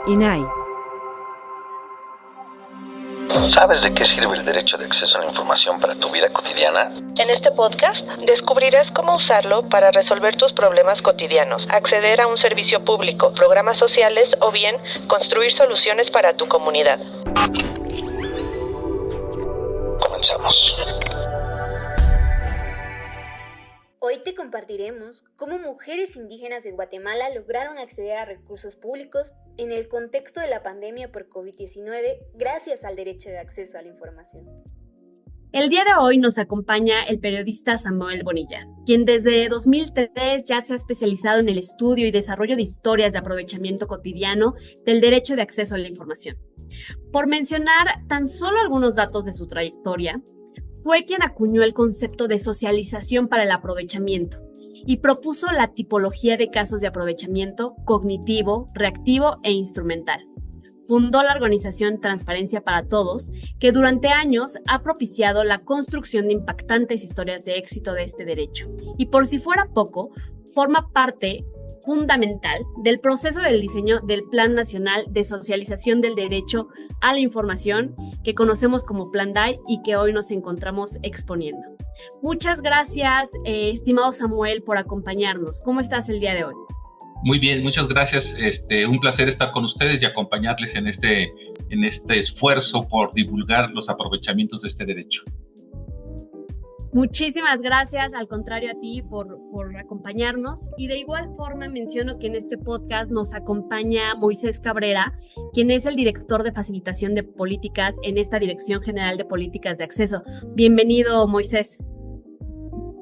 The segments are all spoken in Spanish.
INAI. ¿Sabes de qué sirve el derecho de acceso a la información para tu vida cotidiana? En este podcast descubrirás cómo usarlo para resolver tus problemas cotidianos, acceder a un servicio público, programas sociales o bien construir soluciones para tu comunidad. Comenzamos. Hoy te compartiremos cómo mujeres indígenas de Guatemala lograron acceder a recursos públicos en el contexto de la pandemia por COVID-19 gracias al derecho de acceso a la información. El día de hoy nos acompaña el periodista Samuel Bonilla, quien desde 2003 ya se ha especializado en el estudio y desarrollo de historias de aprovechamiento cotidiano del derecho de acceso a la información. Por mencionar tan solo algunos datos de su trayectoria, fue quien acuñó el concepto de socialización para el aprovechamiento y propuso la tipología de casos de aprovechamiento cognitivo, reactivo e instrumental. Fundó la organización Transparencia para Todos, que durante años ha propiciado la construcción de impactantes historias de éxito de este derecho. Y por si fuera poco, forma parte fundamental del proceso del diseño del Plan Nacional de Socialización del Derecho a la Información, que conocemos como Plan DAI y que hoy nos encontramos exponiendo. Muchas gracias, estimado Samuel, por acompañarnos. ¿Cómo estás el día de hoy? Muy bien, muchas gracias. Un placer estar con ustedes y acompañarles en este esfuerzo por divulgar los aprovechamientos de este derecho. Muchísimas gracias, al contrario a ti, por acompañarnos. Y de igual forma menciono que en este podcast nos acompaña Moisés Cabrera, quien es el director de facilitación de políticas en esta Dirección General de Políticas de Acceso. Bienvenido, Moisés.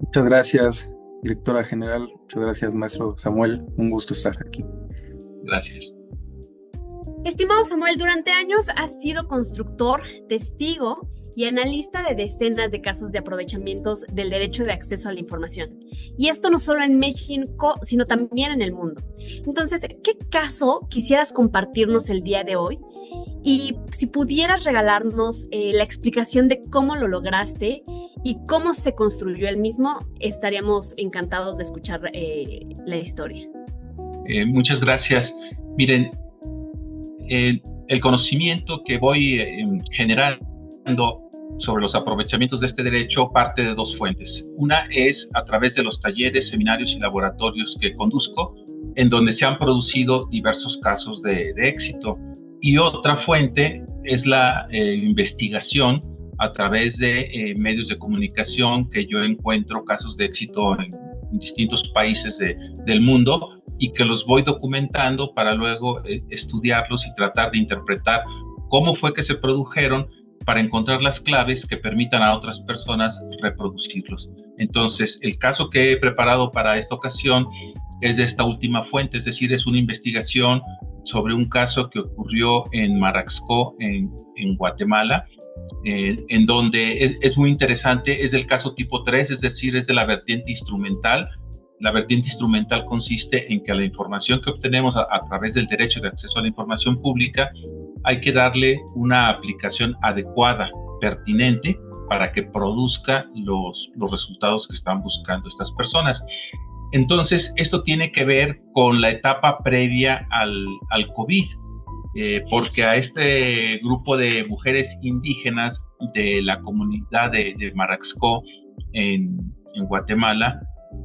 Muchas gracias, directora general. Muchas gracias, maestro Samuel. Un gusto estar aquí. Gracias. Estimado Samuel, durante años has sido constructor, testigo y analista de decenas de casos de aprovechamientos del derecho de acceso a la información. Y esto no solo en México, sino también en el mundo. Entonces, ¿qué caso quisieras compartirnos el día de hoy? Y si pudieras regalarnos la explicación de cómo lo lograste y cómo se construyó el mismo, estaríamos encantados de escuchar la historia. Muchas gracias. Miren, el conocimiento que voy generando sobre los aprovechamientos de este derecho parte de dos fuentes. Una es a través de los talleres, seminarios y laboratorios que conduzco, en donde se han producido diversos casos de éxito. Y otra fuente es la investigación a través de medios de comunicación, que yo encuentro casos de éxito en distintos países del mundo y que los voy documentando para luego estudiarlos y tratar de interpretar cómo fue que se produjeron, para encontrar las claves que permitan a otras personas reproducirlos. Entonces, el caso que he preparado para esta ocasión es de esta última fuente, es decir, es una investigación sobre un caso que ocurrió en Maraxco, en Guatemala, en donde es muy interesante, es del caso tipo 3, es decir, es de la vertiente instrumental. La vertiente instrumental consiste en que a la información que obtenemos a través del derecho de acceso a la información pública hay que darle una aplicación adecuada, pertinente, para que produzca los resultados que están buscando estas personas. Entonces, esto tiene que ver con la etapa previa al COVID, porque a este grupo de mujeres indígenas de la comunidad de Maraxco en Guatemala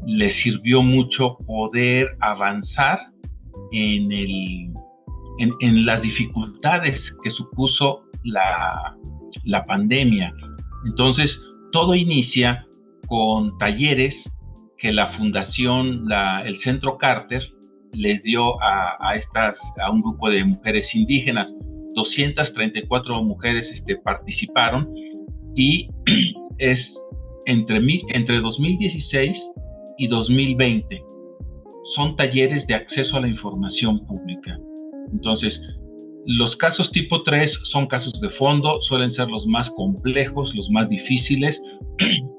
les sirvió mucho poder avanzar en las dificultades que supuso la pandemia. Entonces, todo inicia con talleres que la fundación, el Centro Carter, les dio a un grupo de mujeres indígenas. 234 mujeres participaron y es entre 2016 y 2020. Son talleres de acceso a la información pública. Entonces, los casos tipo 3 son casos de fondo, suelen ser los más complejos, los más difíciles,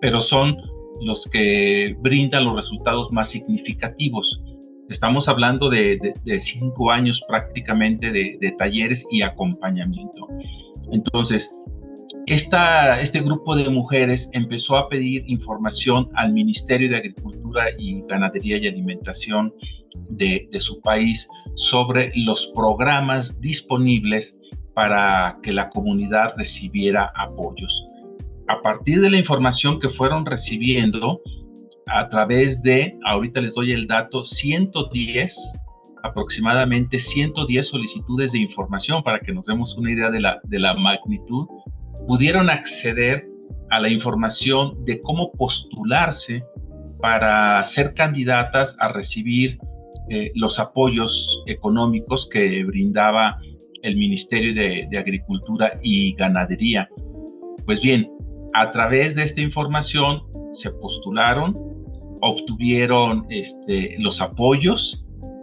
pero son los que brindan los resultados más significativos. Estamos hablando de 5 años prácticamente de talleres y acompañamiento. Entonces, Este grupo de mujeres empezó a pedir información al Ministerio de Agricultura y Ganadería y Alimentación de su país sobre los programas disponibles para que la comunidad recibiera apoyos. A partir de la información que fueron recibiendo, a través de, ahorita les doy el dato, aproximadamente 110 solicitudes de información, para que nos demos una idea de la magnitud, pudieron acceder a la información de cómo postularse para ser candidatas a recibir los apoyos económicos que brindaba el Ministerio de Agricultura y Ganadería. Pues bien, a través de esta información se postularon, obtuvieron los apoyos,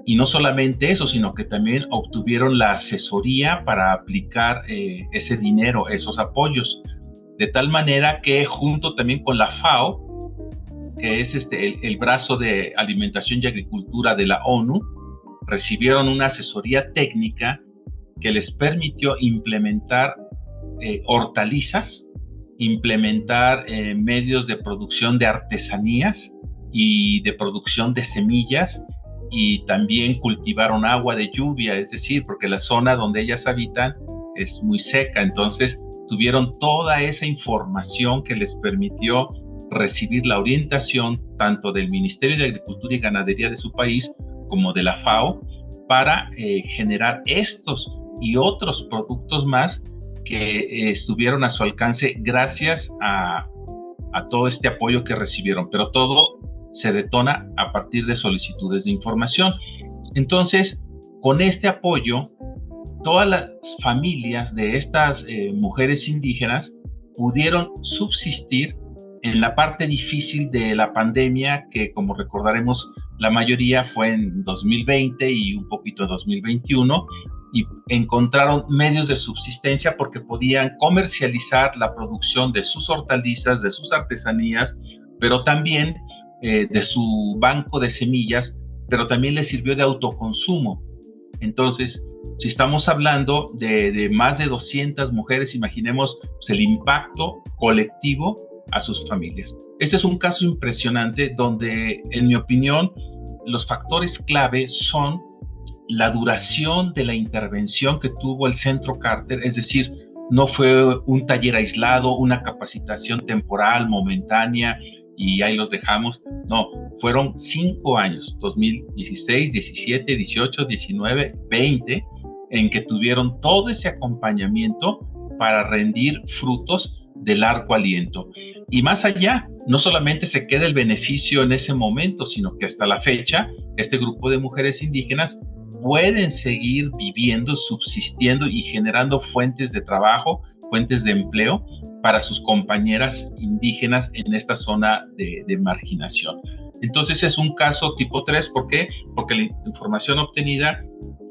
y no solamente eso, sino que también obtuvieron la asesoría para aplicar ese dinero, esos apoyos, de tal manera que junto también con la FAO, que es el brazo de alimentación y agricultura de la ONU, recibieron una asesoría técnica que les permitió implementar hortalizas, implementar medios de producción de artesanías y de producción de semillas, y también cultivaron agua de lluvia, es decir, porque la zona donde ellas habitan es muy seca, entonces tuvieron toda esa información que les permitió recibir la orientación tanto del Ministerio de Agricultura y Ganadería de su país como de la FAO para generar estos y otros productos más que estuvieron a su alcance gracias a todo este apoyo que recibieron, pero todo se detona a partir de solicitudes de información. Entonces, con este apoyo, todas las familias de estas mujeres indígenas pudieron subsistir en la parte difícil de la pandemia, que como recordaremos, la mayoría fue en 2020 y un poquito en 2021, y encontraron medios de subsistencia porque podían comercializar la producción de sus hortalizas, de sus artesanías, pero también de su banco de semillas, pero también les sirvió de autoconsumo. Entonces, si estamos hablando de más de 200 mujeres, imaginemos pues, el impacto colectivo a sus familias. Este es un caso impresionante donde, en mi opinión, los factores clave son la duración de la intervención que tuvo el Centro Carter, es decir, no fue un taller aislado, una capacitación temporal, momentánea, y ahí los dejamos. No, fueron 5 años, 2016, 17, 18, 19, 20, en que tuvieron todo ese acompañamiento para rendir frutos de largo aliento. Y más allá, no solamente se queda el beneficio en ese momento, sino que hasta la fecha, este grupo de mujeres indígenas pueden seguir viviendo, subsistiendo y generando fuentes de trabajo, fuentes de empleo para sus compañeras indígenas en esta zona de marginación. Entonces es un caso tipo 3, ¿por qué? Porque la información obtenida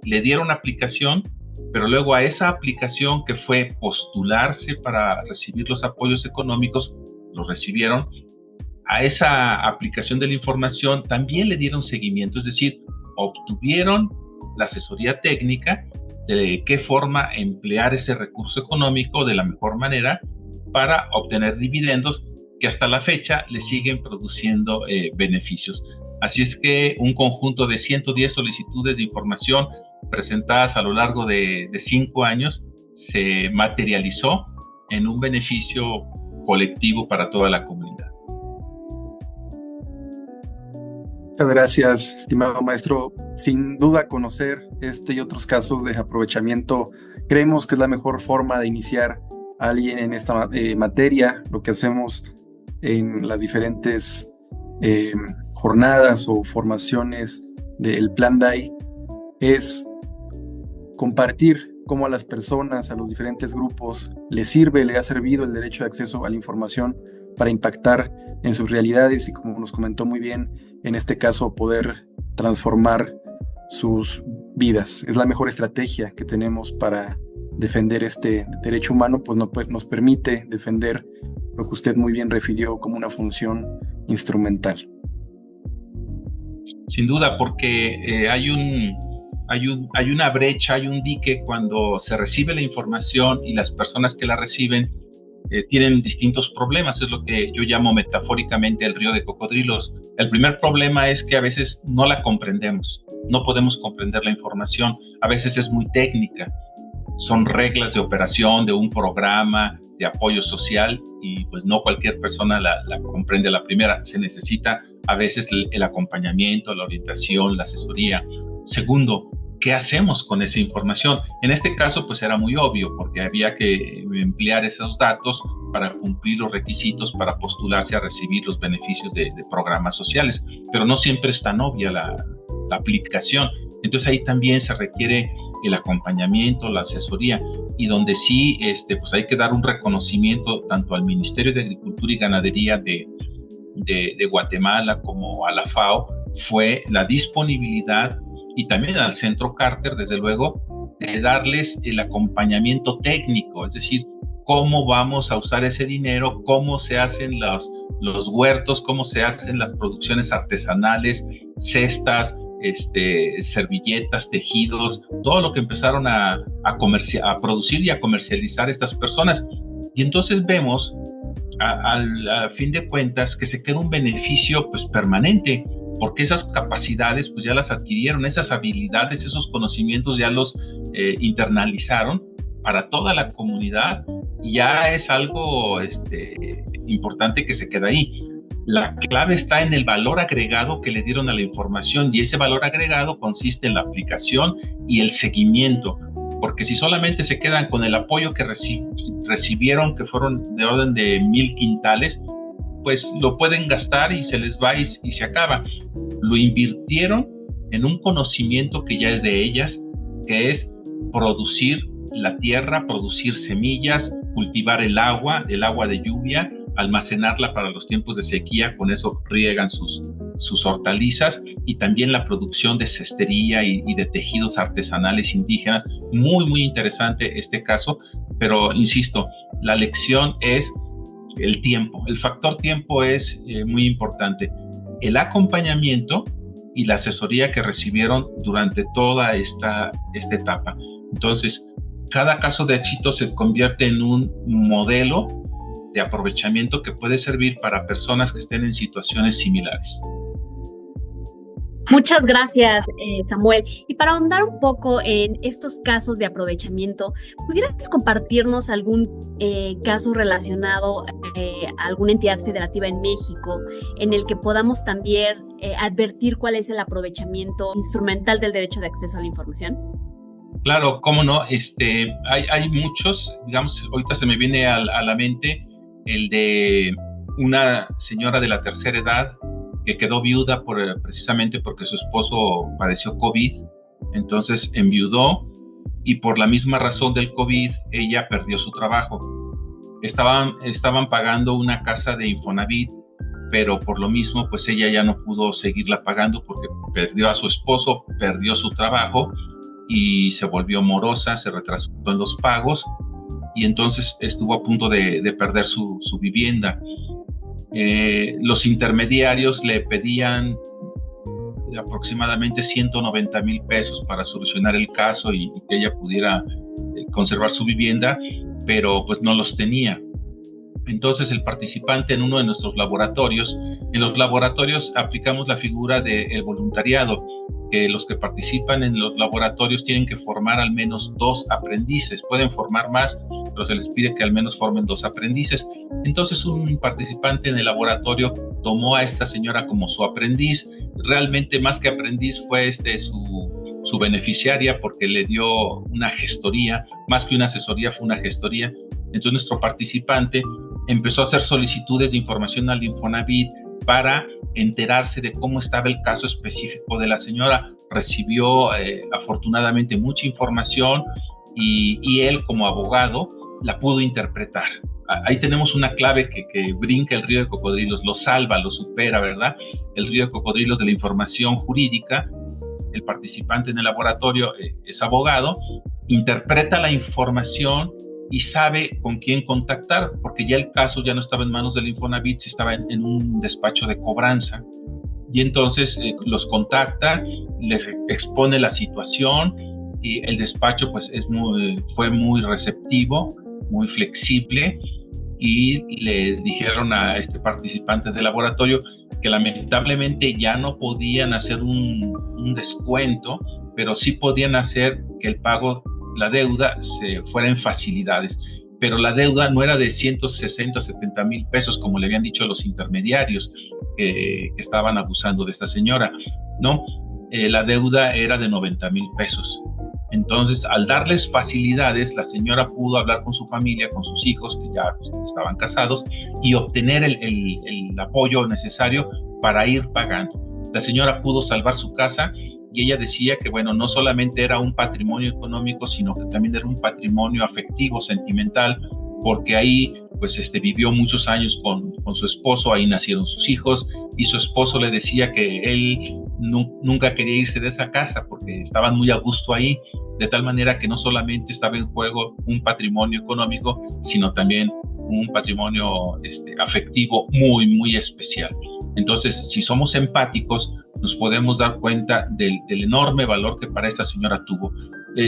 le dieron aplicación, pero luego a esa aplicación que fue postularse para recibir los apoyos económicos, los recibieron. A esa aplicación de la información también le dieron seguimiento, es decir, obtuvieron la asesoría técnica de qué forma emplear ese recurso económico de la mejor manera para obtener dividendos que hasta la fecha le siguen produciendo beneficios. Así es que un conjunto de 110 solicitudes de información presentadas a lo largo de 5 años se materializó en un beneficio colectivo para toda la comunidad. Muchas gracias, estimado maestro. Sin duda, conocer este y otros casos de aprovechamiento, creemos que es la mejor forma de iniciar a alguien en esta materia. Lo que hacemos en las diferentes jornadas o formaciones del Plan DAI es compartir cómo a las personas, a los diferentes grupos, les sirve, le ha servido el derecho de acceso a la información para impactar en sus realidades y, como nos comentó muy bien, en este caso, poder transformar sus vidas. Es la mejor estrategia que tenemos para defender este derecho humano, pues nos permite defender lo que usted muy bien refirió como una función instrumental. Sin duda, porque hay una brecha, hay un dique cuando se recibe la información y las personas que la reciben tienen distintos problemas, es lo que yo llamo metafóricamente el río de cocodrilos. El primer problema es que a veces no la comprendemos, no podemos comprender la información, a veces es muy técnica, son reglas de operación de un programa de apoyo social y pues no cualquier persona la comprende a la primera. Se necesita a veces el acompañamiento, la orientación, la asesoría. Segundo, ¿qué hacemos con esa información? En este caso pues era muy obvio porque había que emplear esos datos para cumplir los requisitos para postularse a recibir los beneficios de programas sociales, pero no siempre es tan obvia la aplicación. Entonces ahí también se requiere el acompañamiento, la asesoría, y donde sí pues hay que dar un reconocimiento tanto al Ministerio de Agricultura y Ganadería de Guatemala como a la FAO, fue la disponibilidad, y también al Centro Carter, desde luego, de darles el acompañamiento técnico, es decir, cómo vamos a usar ese dinero, cómo se hacen los huertos, cómo se hacen las producciones artesanales, cestas, servilletas, tejidos, todo lo que empezaron a producir y a comercializar estas personas. Y entonces vemos, a fin de cuentas, que se queda un beneficio pues permanente, porque esas capacidades pues ya las adquirieron, esas habilidades, esos conocimientos ya los internalizaron para toda la comunidad, y ya es algo importante que se queda ahí. La clave está en el valor agregado que le dieron a la información, y ese valor agregado consiste en la aplicación y el seguimiento, porque si solamente se quedan con el apoyo que recibieron, que fueron de orden de 1,000 quintales, pues lo pueden gastar y se les va y se acaba. Lo invirtieron en un conocimiento que ya es de ellas, que es producir la tierra, producir semillas, cultivar el agua de lluvia, almacenarla para los tiempos de sequía, con eso riegan sus hortalizas, y también la producción de cestería y de tejidos artesanales indígenas. Muy, muy interesante este caso, pero insisto, la lección es el tiempo. El factor tiempo es muy importante. El acompañamiento y la asesoría que recibieron durante toda esta etapa. Entonces, cada caso de éxito se convierte en un modelo de aprovechamiento que puede servir para personas que estén en situaciones similares. Muchas gracias, Samuel. Y para ahondar un poco en estos casos de aprovechamiento, ¿pudieras compartirnos algún caso relacionado a alguna entidad federativa en México en el que podamos también advertir cuál es el aprovechamiento instrumental del derecho de acceso a la información? Claro, cómo no. Hay muchos, digamos, ahorita se me viene a la mente el de una señora de la tercera edad que quedó viuda precisamente porque su esposo padeció COVID, entonces enviudó, y por la misma razón del COVID ella perdió su trabajo. Estaban pagando una casa de Infonavit, pero por lo mismo pues ella ya no pudo seguirla pagando porque perdió a su esposo, perdió su trabajo y se volvió morosa, se retrasó en los pagos, y entonces estuvo a punto de perder su vivienda. Los intermediarios le pedían aproximadamente 190,000 pesos para solucionar el caso y que ella pudiera conservar su vivienda, pero pues no los tenía. Entonces el participante en uno de nuestros laboratorios, en los laboratorios aplicamos la figura del voluntariado, que los que participan en los laboratorios tienen que formar al menos 2 aprendices, pueden formar más, pero se les pide que al menos formen 2 aprendices. Entonces un participante en el laboratorio tomó a esta señora como su aprendiz. Realmente más que aprendiz fue su beneficiaria, porque le dio una gestoría, más que una asesoría fue una gestoría. Entonces nuestro participante empezó a hacer solicitudes de información al Infonavit para enterarse de cómo estaba el caso específico de la señora. Recibió afortunadamente mucha información y él como abogado la pudo interpretar. Ahí tenemos una clave que brinca el río de cocodrilos, lo salva, lo supera, ¿verdad? El río de cocodrilos de la información jurídica. El participante en el laboratorio es abogado, interpreta la información y sabe con quién contactar, porque ya el caso ya no estaba en manos del Infonavit, estaba en un despacho de cobranza, y entonces los contacta, les expone la situación, y el despacho pues fue muy receptivo, muy flexible, y le dijeron a este participante del laboratorio que lamentablemente ya no podían hacer un descuento, pero sí podían hacer que el pago, la deuda, se fuera en facilidades. Pero la deuda no era de 160, 70 mil pesos, como le habían dicho los intermediarios que estaban abusando de esta señora, ¿no? La deuda era de 90 mil pesos. Entonces, al darles facilidades, la señora pudo hablar con su familia, con sus hijos, que ya estaban casados, y obtener el apoyo necesario para ir pagando. La señora pudo salvar su casa, y ella decía que, bueno, no solamente era un patrimonio económico, sino que también era un patrimonio afectivo, sentimental, porque ahí pues vivió muchos años con su esposo, ahí nacieron sus hijos, y su esposo le decía que él nunca quería irse de esa casa porque estaban muy a gusto ahí, de tal manera que no solamente estaba en juego un patrimonio económico, sino también un patrimonio afectivo muy, muy especial. Entonces, si somos empáticos, nos podemos dar cuenta del enorme valor que para esta señora tuvo.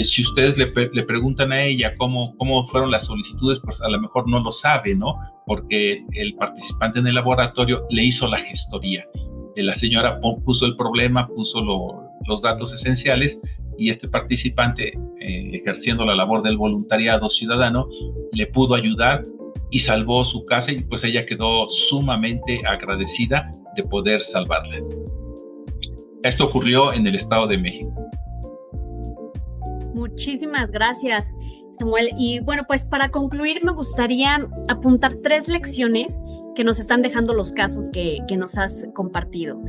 Si ustedes le preguntan a ella cómo fueron las solicitudes, pues a lo mejor no lo sabe, ¿no? Porque el participante en el laboratorio le hizo la gestoría. La señora puso el problema, puso los datos esenciales, y este participante, ejerciendo la labor del voluntariado ciudadano, le pudo ayudar y salvó su casa, y pues ella quedó sumamente agradecida de poder salvarla. Esto ocurrió en el Estado de México. Muchísimas gracias, Samuel. Y bueno, pues para concluir me gustaría apuntar 3 lecciones que nos están dejando los casos que nos has compartido.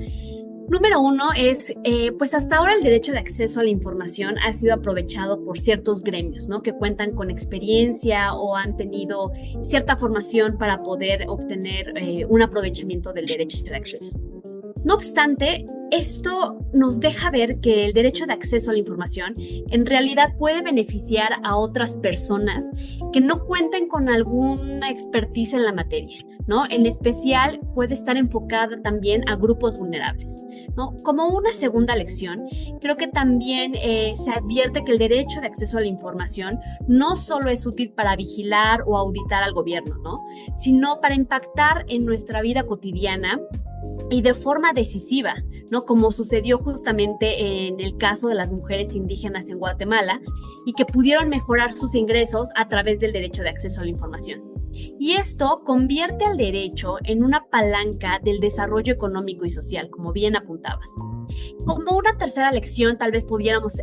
Número 1 es, pues hasta ahora el derecho de acceso a la información ha sido aprovechado por ciertos gremios, ¿no? Que cuentan con experiencia o han tenido cierta formación para poder obtener un aprovechamiento del derecho de acceso. No obstante, esto nos deja ver que el derecho de acceso a la información en realidad puede beneficiar a otras personas que no cuenten con alguna expertise en la materia, ¿no? En especial puede estar enfocada también a grupos vulnerables, ¿no? Como una segunda lección, creo que también se advierte que el derecho de acceso a la información no solo es útil para vigilar o auditar al gobierno, ¿no? Sino para impactar en nuestra vida cotidiana y de forma decisiva, ¿no? Como sucedió justamente en el caso de las mujeres indígenas en Guatemala, y que pudieron mejorar sus ingresos a través del derecho de acceso a la información. Y esto convierte al derecho en una palanca del desarrollo económico y social, como bien apuntabas. Como una tercera lección, tal vez pudiéramos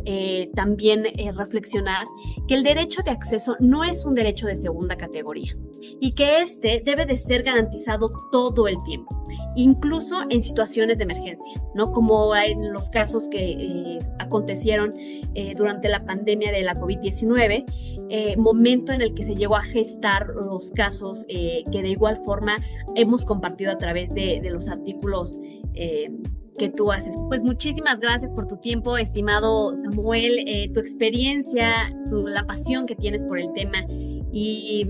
también reflexionar que el derecho de acceso no es un derecho de segunda categoría, y que este debe de ser garantizado todo el tiempo, incluso en situaciones de emergencia, ¿no? Como en los casos que acontecieron durante la pandemia de la COVID-19, momento en el que se llegó a gestar los casos que de igual forma hemos compartido a través de los artículos que tú haces. Pues muchísimas gracias por tu tiempo, estimado Samuel, tu experiencia, la pasión que tienes por el tema y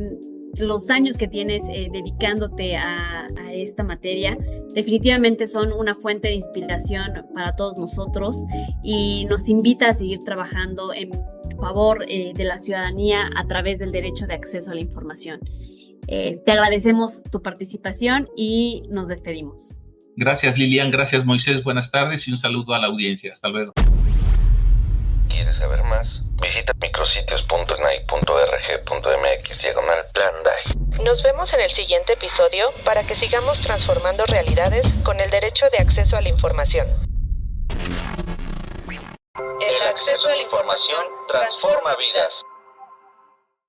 los años que tienes dedicándote a esta materia. Definitivamente son una fuente de inspiración para todos nosotros y nos invita a seguir trabajando en favor de la ciudadanía a través del derecho de acceso a la información. Te agradecemos tu participación y nos despedimos. Gracias, Lilian. Gracias, Moisés. Buenas tardes y un saludo a la audiencia. Hasta luego. ¿Quieres saber más? Visita micrositios.nai.org.mx/Plan DAI. Nos vemos en el siguiente episodio para que sigamos transformando realidades con el derecho de acceso a la información. El acceso a la información transforma vidas.